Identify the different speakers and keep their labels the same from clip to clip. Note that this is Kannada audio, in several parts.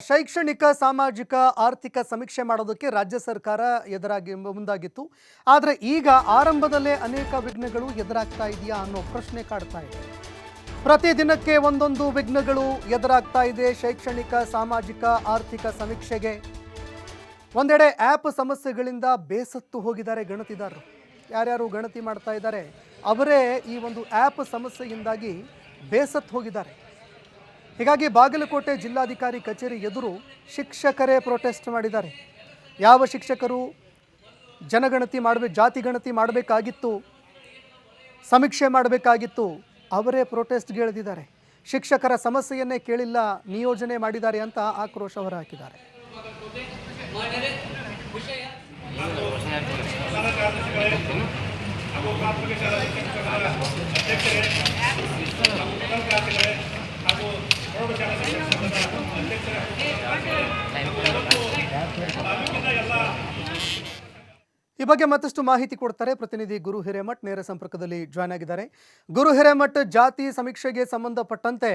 Speaker 1: ಶೈಕ್ಷಣಿಕ ಸಾಮಾಜಿಕ ಆರ್ಥಿಕ ಸಮೀಕ್ಷೆ ಮಾಡೋದಕ್ಕೆ ರಾಜ್ಯ ಸರ್ಕಾರ ಮುಂದಾಗಿತ್ತು. ಆದರೆ ಈಗ ಆರಂಭದಲ್ಲೇ ಅನೇಕ ವಿಘ್ನಗಳು ಎದುರಾಗ್ತಾ ಇದೆಯಾ ಅನ್ನೋ ಪ್ರಶ್ನೆ ಕಾಡ್ತಾ ಇದೆ. ಪ್ರತಿದಿನಕ್ಕೆ ಒಂದೊಂದು ವಿಘ್ನಗಳು ಎದುರಾಗ್ತಾ ಇದೆ ಶೈಕ್ಷಣಿಕ ಸಾಮಾಜಿಕ ಆರ್ಥಿಕ ಸಮೀಕ್ಷೆಗೆ. ಒಂದೆಡೆ ಆ್ಯಪ್ ಸಮಸ್ಯೆಗಳಿಂದ ಬೇಸತ್ತು ಹೋಗಿದ್ದಾರೆ ಗಣತಿದಾರರು. ಯಾರ್ಯಾರು ಗಣತಿ ಮಾಡ್ತಾ ಇದ್ದಾರೆ ಅವರೇ ಈ ಒಂದು ಆ್ಯಪ್ ಸಮಸ್ಯೆಯಿಂದಾಗಿ ಬೇಸತ್ತು ಹೋಗಿದ್ದಾರೆ. ಹೀಗಾಗಿ ಬಾಗಲಕೋಟೆ ಜಿಲ್ಲಾಧಿಕಾರಿ ಕಚೇರಿ ಎದುರು ಶಿಕ್ಷಕರೇ ಪ್ರೊಟೆಸ್ಟ್ ಮಾಡಿದ್ದಾರೆ. ಯಾವ ಶಿಕ್ಷಕರು ಜನಗಣತಿ ಜಾತಿ ಗಣತಿ ಮಾಡಬೇಕಾಗಿತ್ತು, ಸಮೀಕ್ಷೆ ಮಾಡಬೇಕಾಗಿತ್ತು, ಅವರೇ ಪ್ರೊಟೆಸ್ಟ್ಗೆ ಇಳಿದಿದ್ದಾರೆ. ಶಿಕ್ಷಕರ ಸಮಸ್ಯೆಯನ್ನೇ ಕೇಳಿಲ್ಲ, ನಿಯೋಜನೆ ಮಾಡಿದ್ದಾರೆ ಅಂತ ಆಕ್ರೋಶ ಹೊರಹಾಕಿದ್ದಾರೆ. ಈ ಬಗ್ಗೆ ಮತ್ತಷ್ಟು ಮಾಹಿತಿ ಕೊಡ್ತಾರೆ ಪ್ರತಿನಿಧಿ ಗುರು ಹಿರೇಮಠ್. ನೇರ ಸಂಪರ್ಕದಲ್ಲಿ ಜಾಯ್ನ್ ಆಗಿದ್ದಾರೆ. ಗುರು ಹಿರೇಮಠ್, ಜಾತಿ ಸಮೀಕ್ಷೆಗೆ ಸಂಬಂಧಪಟ್ಟಂತೆ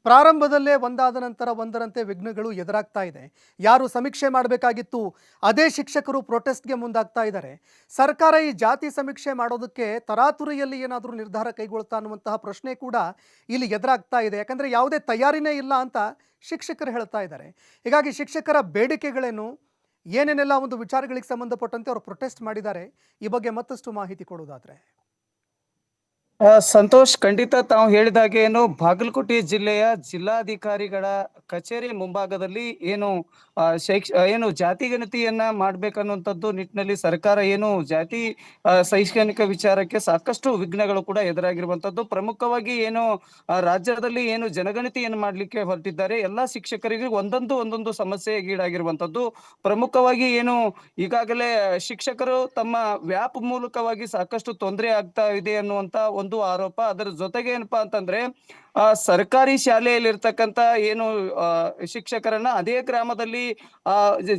Speaker 1: ಪ್ರಾರಂಭದಲ್ಲೇ ಒಂದಾದ ನಂತರ ಒಂದರಂತೆ ವಿಘ್ನಗಳು ಎದುರಾಗ್ತಾ ಇದೆ. ಯಾರು ಸಮೀಕ್ಷೆ ಮಾಡಬೇಕಾಗಿತ್ತು ಅದೇ ಶಿಕ್ಷಕರು ಪ್ರೊಟೆಸ್ಟ್ಗೆ ಮುಂದಾಗ್ತಾ ಇದ್ದಾರೆ. ಸರ್ಕಾರ ಈ ಜಾತಿ ಸಮೀಕ್ಷೆ ಮಾಡೋದಕ್ಕೆ ತರಾತುರಿಯಲ್ಲಿ ಏನಾದರೂ ನಿರ್ಧಾರ ಕೈಗೊಳ್ತಾ ಅನ್ನುವಂತಹ ಪ್ರಶ್ನೆ ಕೂಡ ಇಲ್ಲಿ ಎದುರಾಗ್ತಾ ಇದೆ. ಯಾಕಂದರೆ ಯಾವುದೇ ತಯಾರಿನೇ ಇಲ್ಲ ಅಂತ ಶಿಕ್ಷಕರು ಹೇಳ್ತಾ ಇದ್ದಾರೆ. ಹೀಗಾಗಿ ಶಿಕ್ಷಕರ ಬೇಡಿಕೆಗಳೇನು, ಏನೇನೆಲ್ಲ ಒಂದು ವಿಚಾರಗಳಿಗೆ ಸಂಬಂಧಪಟ್ಟಂತೆ ಅವರು ಪ್ರೊಟೆಸ್ಟ್ ಮಾಡಿದ್ದಾರೆ, ಈ ಬಗ್ಗೆ ಮತ್ತಷ್ಟು ಮಾಹಿತಿ ಕೊಡೋದಾದ್ರೆ.
Speaker 2: ಸಂತೋಷ್, ಖಂಡಿತ ತಾವು ಹೇಳಿದಾಗೆ ಏನು ಬಾಗಲಕೋಟೆ ಜಿಲ್ಲೆಯ ಜಿಲ್ಲಾಧಿಕಾರಿಗಳ ಕಚೇರಿ ಮುಂಭಾಗದಲ್ಲಿ ಏನು ಜಾತಿ ಗಣತಿಯನ್ನ ಮಾಡ್ಬೇಕನ್ನುವಂಥದ್ದು ನಿಟ್ಟಿನಲ್ಲಿ ಸರ್ಕಾರ ಏನು ಜಾತಿ ಶೈಕ್ಷಣಿಕ ವಿಚಾರಕ್ಕೆ ಸಾಕಷ್ಟು ವಿಘ್ನಗಳು ಕೂಡ ಎದುರಾಗಿರುವಂತದ್ದು. ಪ್ರಮುಖವಾಗಿ ರಾಜ್ಯದಲ್ಲಿ ಜನಗಣತಿಯನ್ನು ಮಾಡ್ಲಿಕ್ಕೆ ಹೊರಟಿದ್ದಾರೆ. ಎಲ್ಲಾ ಶಿಕ್ಷಕರಿಗೆ ಒಂದೊಂದು ಸಮಸ್ಯೆಗೀಡಾಗಿರುವಂತದ್ದು. ಪ್ರಮುಖವಾಗಿ ಈಗಾಗಲೇ ಶಿಕ್ಷಕರು ತಮ್ಮ ವ್ಯಾಪ್ ಮೂಲಕವಾಗಿ ಸಾಕಷ್ಟು ತೊಂದರೆ ಆಗ್ತಾ ಇದೆ ಅನ್ನುವಂತ ಒಂದು ಆರೋಪ. ಅದರ ಜೊತೆಗೆ ಏನಪ್ಪಾ ಅಂತಂದ್ರೆ ಸರ್ಕಾರಿ ಶಾಲೆಯಲ್ಲಿ ಇರ್ತಕ್ಕಂತ ಶಿಕ್ಷಕರನ್ನ ಅದೇ ಗ್ರಾಮದಲ್ಲಿ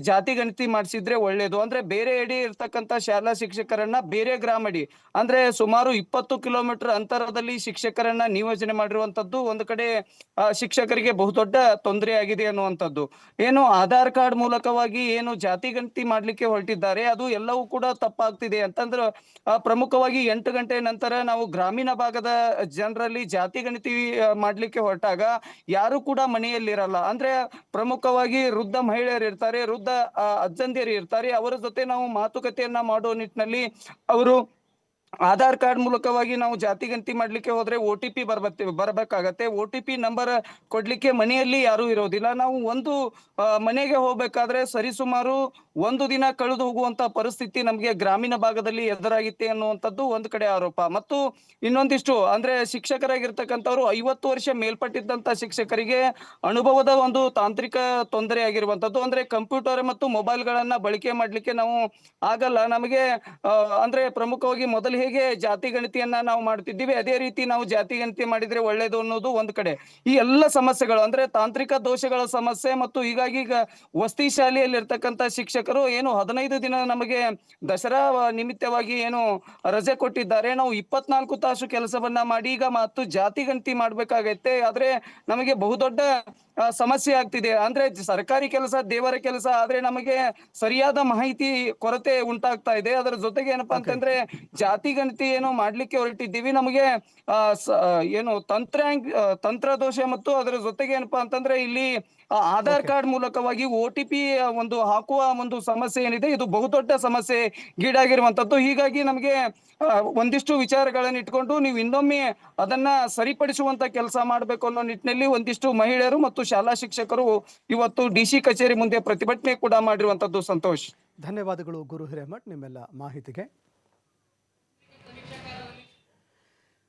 Speaker 2: ಜಾತಿ ಗಣತಿ ಮಾಡಿಸಿದ್ರೆ ಒಳ್ಳೇದು. ಅಂದ್ರೆ ಬೇರೆ ಅಡಿ ಇರ್ತಕ್ಕಂತ ಶಾಲಾ ಶಿಕ್ಷಕರನ್ನ ಬೇರೆ ಗ್ರಾಮ ಅಡಿ ಅಂದ್ರೆ ಸುಮಾರು 20 ಕಿಲೋಮೀಟರ್ ಅಂತರದಲ್ಲಿ ಶಿಕ್ಷಕರನ್ನ ನಿಯೋಜನೆ ಮಾಡಿರುವಂತದ್ದು ಒಂದು ಕಡೆ ಶಿಕ್ಷಕರಿಗೆ ಬಹುದೊಡ್ಡ ತೊಂದರೆ ಆಗಿದೆ ಅನ್ನುವಂಥದ್ದು. ಆಧಾರ್ ಕಾರ್ಡ್ ಮೂಲಕವಾಗಿ ಜಾತಿ ಗಣತಿ ಮಾಡ್ಲಿಕ್ಕೆ ಹೊರಟಿದ್ದಾರೆ, ಅದು ಎಲ್ಲವೂ ಕೂಡ ತಪ್ಪಾಗ್ತಿದೆ ಅಂತಂದ್ರೆ ಪ್ರಮುಖವಾಗಿ 8 ಗಂಟೆ ನಂತರ ನಾವು ಗ್ರಾಮೀಣ ಭಾಗದ ಜನರಲ್ಲಿ ಜಾತಿ ಗಣತಿ ಮಾಡ್ಲಿಕ್ಕೆ ಹೊರಟಾಗ ಯಾರು ಕೂಡ ಮನೆಯಲ್ಲಿರಲ್ಲ. ಅಂದ್ರೆ ಪ್ರಮುಖವಾಗಿ ವೃದ್ಧ ಮಹಿಳೆಯರು ಇರ್ತಾರೆ, ವೃದ್ಧ ಅಜ್ಜಂದಿಯರು ಇರ್ತಾರೆ. ಅವರ ಜೊತೆ ನಾವು ಮಾತುಕತೆಯನ್ನ ಮಾಡೋ ನಿಟ್ಟಿನಲ್ಲಿ ಅವರು ಆಧಾರ್ ಕಾರ್ಡ್ ಮೂಲಕವಾಗಿ ನಾವು ಜಾತಿ ಗಣತಿ ಮಾಡ್ಲಿಕ್ಕೆ ಹೋದ್ರೆ OTP ಬರಬೇಕಾಗತ್ತೆ. OTP ನಂಬರ್ ಕೊಡ್ಲಿಕ್ಕೆ ಮನೆಯಲ್ಲಿ ಯಾರು ಇರೋದಿಲ್ಲ. ನಾವು ಒಂದು ಮನೆಗೆ ಹೋಗ್ಬೇಕಾದ್ರೆ ಸರಿಸುಮಾರು ಒಂದು ದಿನ ಕಳೆದು ಹೋಗುವಂತ ಪರಿಸ್ಥಿತಿ ನಮ್ಗೆ ಗ್ರಾಮೀಣ ಭಾಗದಲ್ಲಿ ಎದುರಾಗಿತ್ತೆ ಅನ್ನುವಂಥದ್ದು ಒಂದು ಕಡೆ ಆರೋಪ. ಮತ್ತು ಇನ್ನೊಂದಿಷ್ಟು ಅಂದ್ರೆ ಶಿಕ್ಷಕರಾಗಿರ್ತಕ್ಕಂಥವ್ರು 50 ವರ್ಷ ಮೇಲ್ಪಟ್ಟಿದ್ದಂತ ಶಿಕ್ಷಕರಿಗೆ ಅನುಭವದ ಒಂದು ತಾಂತ್ರಿಕ ತೊಂದರೆ ಆಗಿರುವಂತದ್ದು. ಅಂದ್ರೆ ಕಂಪ್ಯೂಟರ್ ಮತ್ತು ಮೊಬೈಲ್ ಗಳನ್ನ ಬಳಕೆ ಮಾಡ್ಲಿಕ್ಕೆ ನಾವು ಆಗಲ್ಲ. ನಮಗೆ ಅಂದ್ರೆ ಪ್ರಮುಖವಾಗಿ ಮೊದಲು ಹೇಗೆ ಜಾತಿ ಗಣತಿಯನ್ನ ನಾವು ಮಾಡ್ತಿದ್ದೀವಿ ಅದೇ ರೀತಿ ನಾವು ಜಾತಿ ಗಣತಿ ಮಾಡಿದ್ರೆ ಒಳ್ಳೇದು ಅನ್ನೋದು ಒಂದು ಕಡೆ. ಈ ಎಲ್ಲ ಸಮಸ್ಯೆಗಳು ಅಂದ್ರೆ ತಾಂತ್ರಿಕ ದೋಷಗಳ ಸಮಸ್ಯೆ ಮತ್ತು ಹೀಗಾಗಿ ಈಗ ವಸತಿ ಶಾಲೆಯಲ್ಲಿ ಇರ್ತಕ್ಕಂಥ ಶಿಕ್ಷಕರು 15 ದಿನ ನಮಗೆ ದಸರಾ ನಿಮಿತ್ತವಾಗಿ ರಜೆ ಕೊಟ್ಟಿದ್ದಾರೆ. ನಾವು 24 ತಾಸು ಕೆಲಸವನ್ನ ಮಾಡಿ ಈಗ ಮತ್ತು ಜಾತಿ ಗಣತಿ ಮಾಡ್ಬೇಕಾಗತ್ತೆ. ಆದ್ರೆ ನಮಗೆ ಬಹುದೊಡ್ಡ ಸಮಸ್ಯೆ ಆಗ್ತಿದೆ. ಅಂದ್ರೆ ಸರ್ಕಾರಿ ಕೆಲಸ ದೇವರ ಕೆಲಸ, ಆದ್ರೆ ನಮಗೆ ಸರಿಯಾದ ಮಾಹಿತಿ ಕೊರತೆ ಉಂಟಾಗ್ತಾ ಇದೆ. ಅದರ ಜೊತೆಗೆ ಏನಪ್ಪಾ ಅಂತಂದ್ರೆ ಜಾತಿ ಗಣತಿ ಮಾಡ್ಲಿಕ್ಕೆ ಹೊರಟಿದ್ದೀವಿ, ನಮಗೆ ತಂತ್ರ ದೋಷ ಮತ್ತು ಅದರ ಜೊತೆಗೆ ಏನಪ್ಪಾ ಅಂತಂದ್ರೆ ಇಲ್ಲಿ ಆಧಾರ್ ಕಾರ್ಡ್ ಮೂಲಕವಾಗಿ OTP ಒಂದು ಹಾಕುವ ಒಂದು ಸಮಸ್ಯೆ ಏನಿದೆ, ಇದು ಬಹುದೊಡ್ಡ ಸಮಸ್ಯೆ ಗೀಡಾಗಿರುವಂತದ್ದು. ಹೀಗಾಗಿ ನಮಗೆ ಒಂದಿಷ್ಟು ವಿಚಾರಗಳನ್ನ ಇಟ್ಕೊಂಡು ನೀವು ಇನ್ನೊಮ್ಮೆ ಅದನ್ನ ಸರಿಪಡಿಸುವಂತ ಕೆಲಸ ಮಾಡ್ಬೇಕು ಅನ್ನೋ ನಿಟ್ಟಿನಲ್ಲಿ ಒಂದಿಷ್ಟು ಮಹಿಳೆಯರು ಮತ್ತು ಶಾಲಾ ಶಿಕ್ಷಕರು ಇವತ್ತು DC ಕಚೇರಿ ಮುಂದೆ ಪ್ರತಿಭಟನೆ ಕೂಡ ಮಾಡಿರುವಂತದ್ದು. ಸಂತೋಷ್,
Speaker 1: ಧನ್ಯವಾದಗಳು ಗುರು ಹಿರೇಮಠ್ ನಿಮ್ಮೆಲ್ಲ ಮಾಹಿತಿಗೆ.